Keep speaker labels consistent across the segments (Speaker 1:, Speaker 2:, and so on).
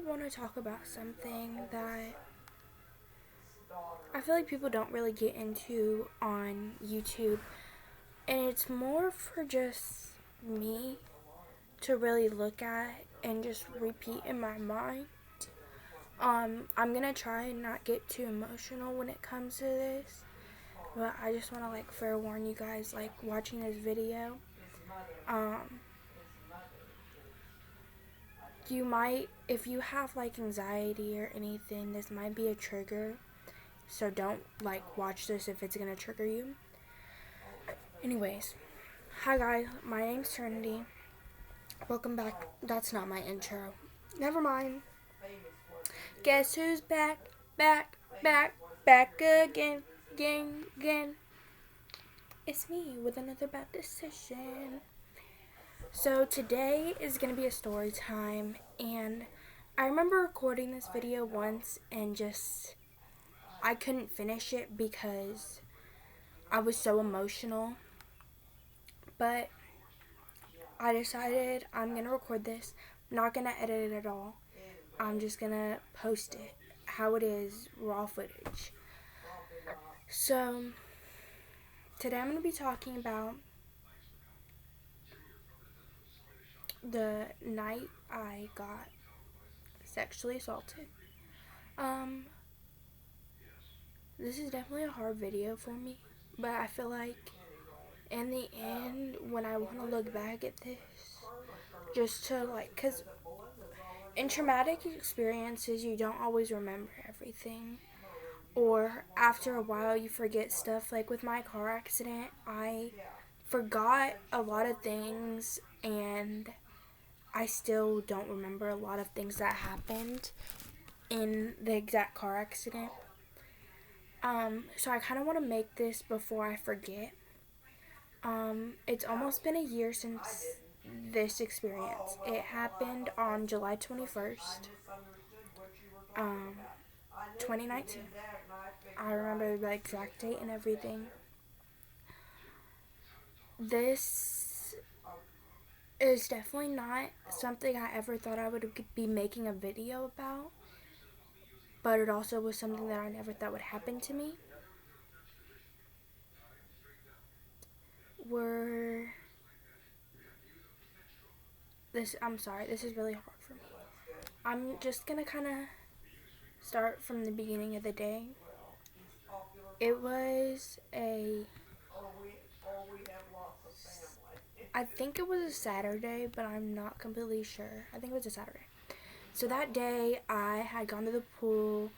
Speaker 1: want to talk about something that I feel like people don't really get into on YouTube, and it's more for just me to really look at and just repeat in my mind. I'm gonna try and not get too emotional when it comes to this, but I just want to fair warn you guys, watching this video. Um, you might, if you have anxiety or anything, this might be a trigger. So don't watch this if it's gonna trigger you. Anyways, hi guys, my name's Trinity. Welcome back. That's not my intro. Never mind. Guess who's back, back, back, back again, again, again. It's me with another bad decision. So today is gonna be a story time, and I remember recording this video once and just I couldn't finish it because I was so emotional. But I decided I'm gonna record this. I'm not gonna edit it at all. I'm just gonna post it how it is, raw footage. So today I'm gonna be talking about the night I got sexually assaulted. Um, this is definitely a hard video for me, but I feel like in the end, when I want to look back at this, just to cause in traumatic experiences, you don't always remember everything. Or after a while, you forget stuff. Like with my car accident, I forgot a lot of things, and I still don't remember a lot of things that happened in the exact car accident. So I kind of want to make this before I forget. It's almost been a year since this experience. It happened on July 21st, 2019. I remember the exact date and everything. This is definitely not something I ever thought I would be making a video about, but it also was something that I never thought would happen to me. I'm sorry, this is really hard for me. I'm just gonna kind of start from the beginning of the day. It was I think it was a Saturday, but I'm not completely sure. I think it was a Saturday. So that day, I had gone to the pool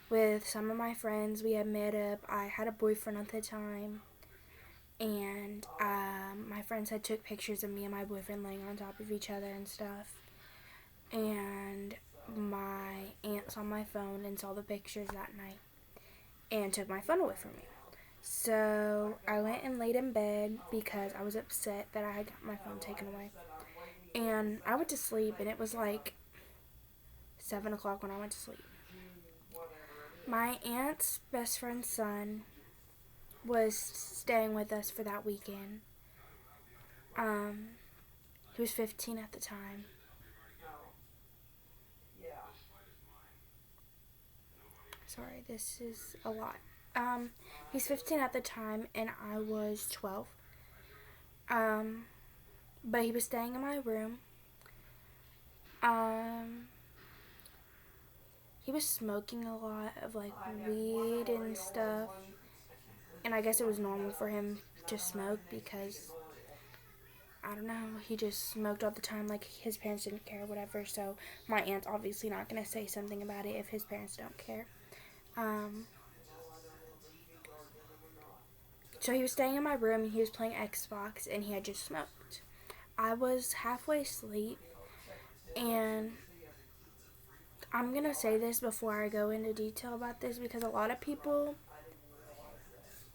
Speaker 1: with some of my friends. We had met up. I had a boyfriend at the time, and my friends had took pictures of me and my boyfriend laying on top of each other and stuff. And my aunt saw my phone and saw the pictures that night and took my phone away from me. So I went and laid in bed because I was upset that I had got my phone taken away. And I went to sleep, and it was 7 o'clock when I went to sleep. My aunt's best friend's son was staying with us for that weekend. He was 15 at the time. Sorry, this is a lot. He's 15 at the time, and I was 12. But he was staying in my room. He was smoking a lot of weed and stuff, and I guess it was normal for him to smoke because I don't know, he just smoked all the time. His parents didn't care, whatever. So my aunt's obviously not gonna say something about it if his parents don't care. So he was staying in my room, and he was playing Xbox, and he had just smoked. I was halfway asleep, and I'm gonna say this before I go into detail about this because a lot of people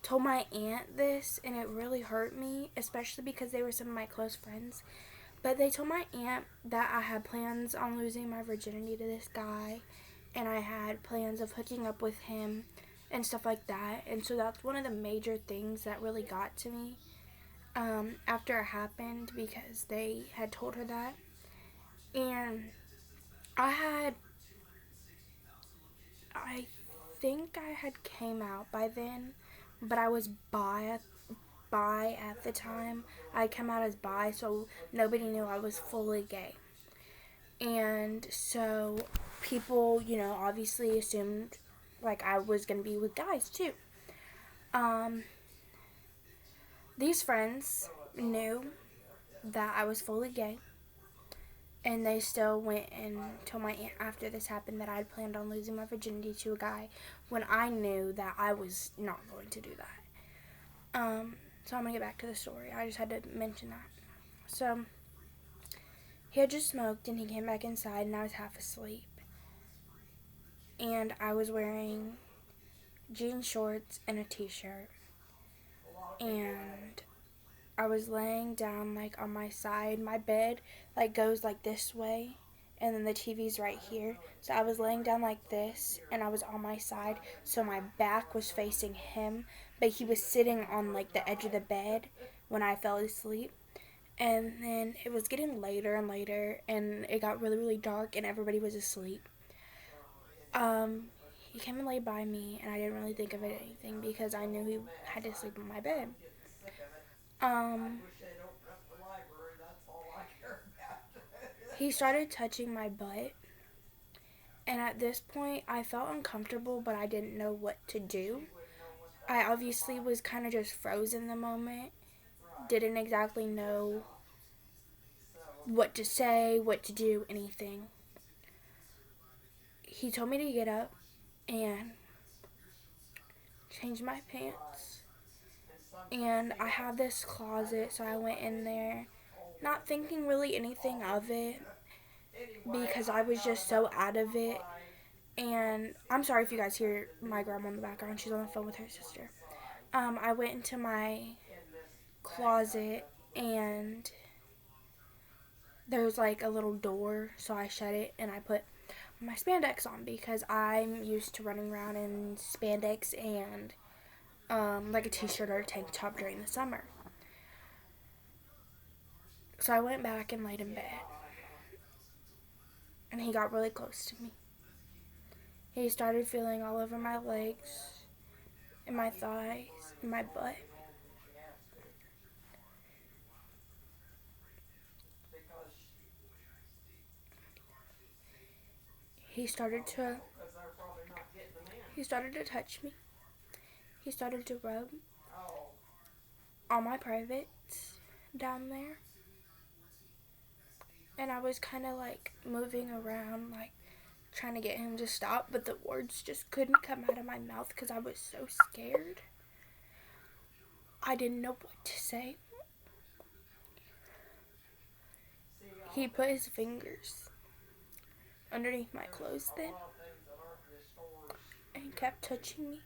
Speaker 1: told my aunt this, and it really hurt me, especially because they were some of my close friends. But they told my aunt that I had plans on losing my virginity to this guy, and I had plans of hooking up with him and stuff like that. And so that's one of the major things that really got to me after it happened, because they had told her that. And I had I think I had came out by then, but I was bi at the time. I come out as bi, so nobody knew I was fully gay. And so people, obviously assumed like I was gonna be with guys too. Um, these friends knew that I was fully gay, and they still went and told my aunt after this happened that I had planned on losing my virginity to a guy when I knew that I was not going to do that. So I'm gonna get back to the story. I just had to mention that. So he had just smoked and he came back inside and I was half asleep. And I was wearing jean shorts and a t-shirt. And I was laying down like on my side. My bed like goes like this way and then the TV's right here. So I was laying down like this and I was on my side, so my back was facing him, but he was sitting on like the edge of the bed when I fell asleep. And then it was getting later and later and it got really, really dark and everybody was asleep. He came and laid by me and I didn't really think of it anything because I knew he had to sleep in my bed. He started touching my butt, and at this point I felt uncomfortable, but I didn't know what to do. I obviously was kind of just frozen the moment, didn't exactly know what to say, what to do, anything. He told me to get up and change my pants, and I had this closet, so I went in there not thinking really anything of it because I was just so out of it. And I'm sorry if you guys hear my grandma in the background. She's on the phone with her sister. I went into my closet and there was like a little door, so I shut it and I put my spandex on because I'm used to running around in spandex and like a t-shirt or a tank top during the summer. So I went back and laid in bed and he got really close to me. He started feeling all over my legs, and my thighs, and my butt. He started to touch me. He started to rub all my privates down there. And I was kind of like moving around, like trying to get him to stop, but the words just couldn't come out of my mouth because I was so scared. I didn't know what to say. He put his fingers underneath my clothes then and kept touching me.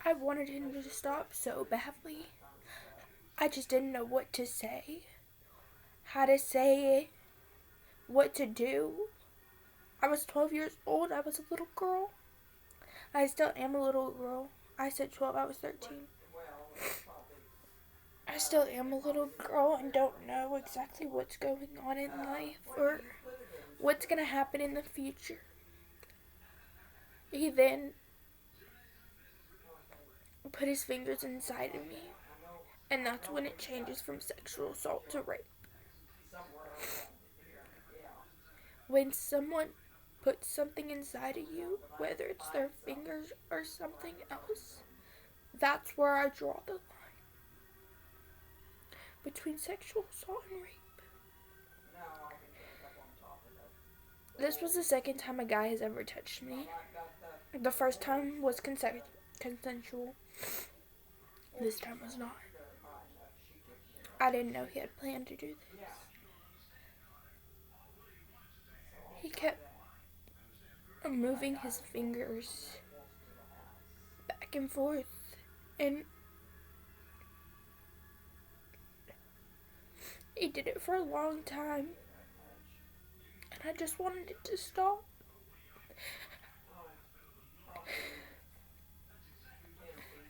Speaker 1: I wanted him to stop so badly. I just didn't know what to say, how to say it, what to do. I was 12 years old. I was a little girl. I still am a little girl. I said 12, I was 13. I still am a little girl and don't know exactly what's going on in life or what's going to happen in the future. He then put his fingers inside of me, and that's when it changes from sexual assault to rape. When someone puts something inside of you, whether it's their fingers or something else, that's where I draw the line between sexual assault and rape. This was the second time a guy has ever touched me. The first time was consensual. This time was not. I didn't know he had planned to do this. He kept moving his fingers back and forth, and he did it for a long time, and I just wanted it to stop.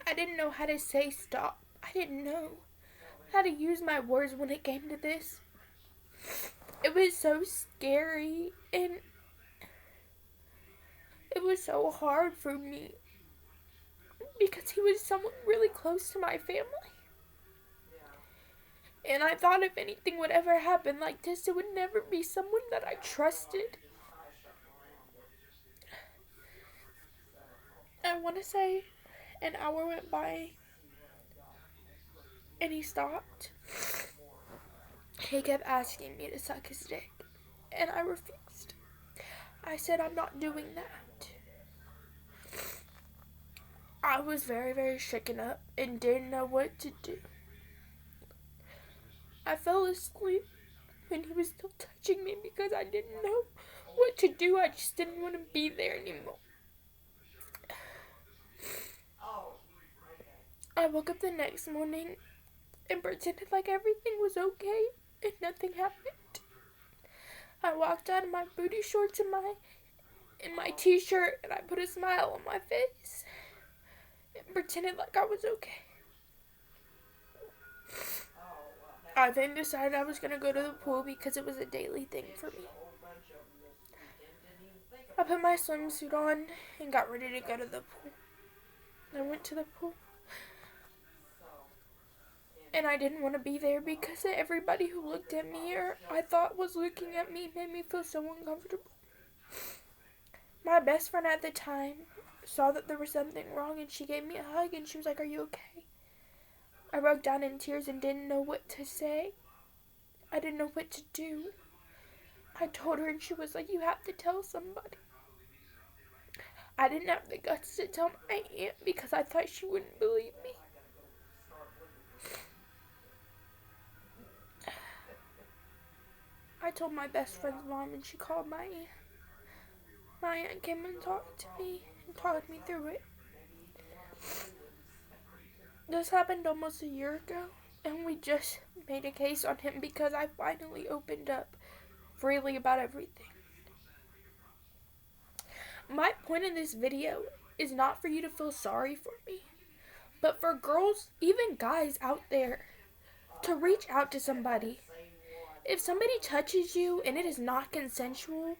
Speaker 1: I didn't know how to say stop. I didn't know how to use my words when it came to this. It was so scary, and It was so hard for me because he was someone really close to my family. And I thought if anything would ever happen like this, it would never be someone that I trusted. I want to say an hour went by and he stopped. He kept asking me to suck his dick, and I refused. I said, I'm not doing that. I was very, very shaken up and didn't know what to do. I fell asleep when he was still touching me because I didn't know what to do. I just didn't want to be there anymore. I woke up the next morning and pretended like everything was okay and nothing happened. I walked out of my booty shorts and my t-shirt, and I put a smile on my face and pretended like I was okay. I then decided I was going to go to the pool because it was a daily thing for me. I put my swimsuit on and got ready to go to the pool. I went to the pool. And I didn't want to be there because everybody who looked at me or I thought was looking at me made me feel so uncomfortable. My best friend at the time saw that there was something wrong and she gave me a hug and she was like, "Are you okay?" I broke down in tears and didn't know what to say. I didn't know what to do. I told her and she was like, "You have to tell somebody." I didn't have the guts to tell my aunt because I thought she wouldn't believe me. I told my best friend's mom and she called my aunt. My aunt came and talked to me and talked me through it. This happened almost a year ago, and we just made a case on him because I finally opened up freely about everything. My point in this video is not for you to feel sorry for me, but for girls, even guys out there, to reach out to somebody. If somebody touches you and it is not consensual,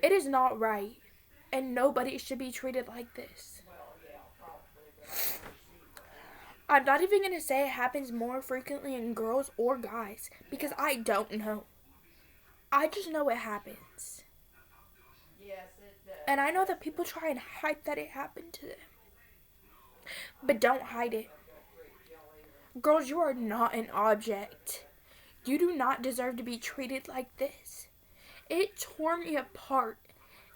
Speaker 1: it is not right, and nobody should be treated like this. I'm not even going to say it happens more frequently in girls or guys, because I don't know. I just know it happens. And I know that people try and hide that it happened to them. But don't hide it. Girls, you are not an object. You do not deserve to be treated like this. It tore me apart.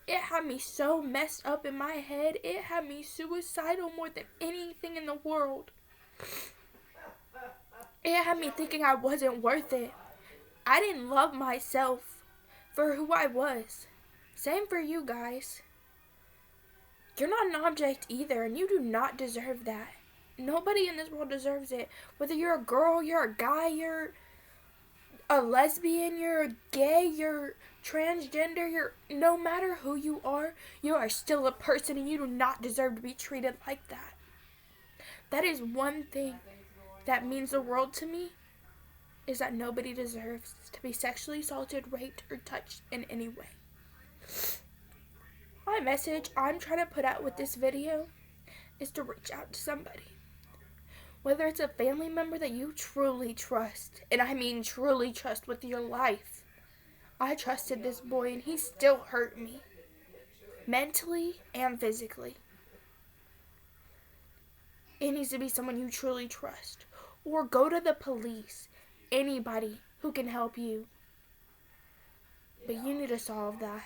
Speaker 1: It had me so messed up in my head. It had me suicidal more than anything in the world. It had me thinking I wasn't worth it. I didn't love myself for who I was. Same for you guys. You're not an object either, and you do not deserve that. Nobody in this world deserves it. Whether you're a girl, you're a guy, you're a lesbian, you're a gay, you're transgender, no matter who you are still a person, and you do not deserve to be treated like that. That is one thing that means the world to me, is that nobody deserves to be sexually assaulted, raped, or touched in any way. My message I'm trying to put out with this video is to reach out to somebody. Whether it's a family member that you truly trust, and I mean truly trust with your life. I trusted this boy and he still hurt me. Mentally and physically. It needs to be someone you truly trust. Or go to the police. Anybody who can help you. But you need to solve that.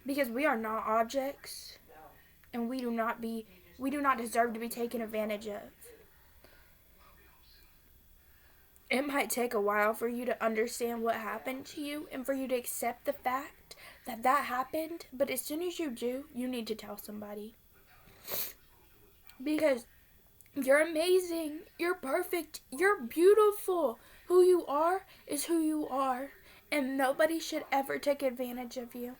Speaker 1: Because we are not objects. And we do not deserve to be taken advantage of. It might take a while for you to understand what happened to you and for you to accept the fact that that happened. But as soon as you do, you need to tell somebody. Because you're amazing. You're perfect. You're beautiful. Who you are is who you are. And nobody should ever take advantage of you.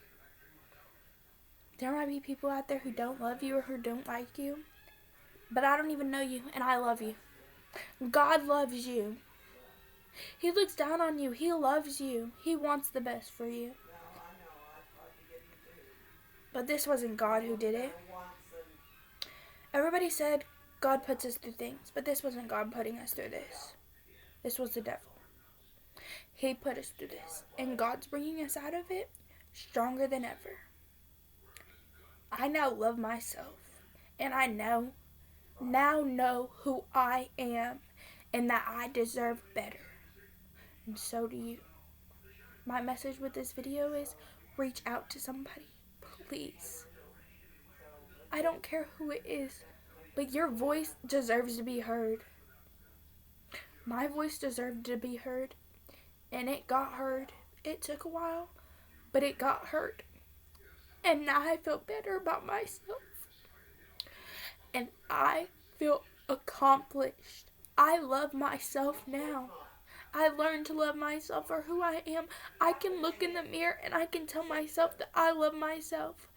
Speaker 1: There might be people out there who don't love you or who don't like you. But I don't even know you, and I love you. God loves you. He looks down on you. He loves you. He wants the best for you. But this wasn't God who did it. Everybody said God puts us through things, but this wasn't God putting us through this. This was the devil. He put us through this, and God's bringing us out of it stronger than ever. I now love myself, and I now know who I am, and that I deserve better. And so do you. My message with this video is reach out to somebody, please. I don't care who it is, but your voice deserves to be heard. My voice deserved to be heard, and it got heard. It took a while, but it got heard. And now I feel better about myself. And I feel accomplished. I love myself now. I learned to love myself for who I am. I can look in the mirror and I can tell myself that I love myself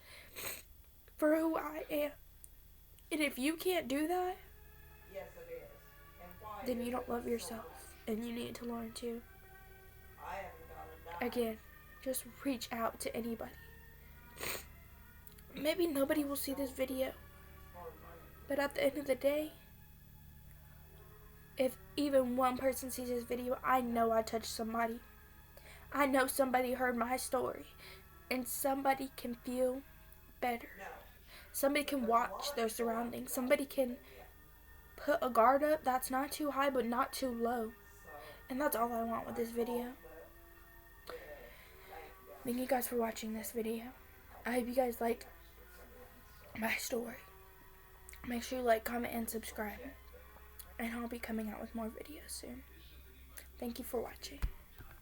Speaker 1: for who I am. And if you can't do that, then you don't love yourself. And you need to learn to. Again, just reach out to anybody. Maybe nobody will see this video. But at the end of the day, if even one person sees this video, I know I touched somebody. I know somebody heard my story. And somebody can feel better. Somebody can watch their surroundings. Somebody can put a guard up that's not too high but not too low. And that's all I want with this video. Thank you guys for watching this video. I hope you guys liked my story. Make sure you like, comment, and subscribe. And I'll be coming out with more videos soon. Thank you for watching.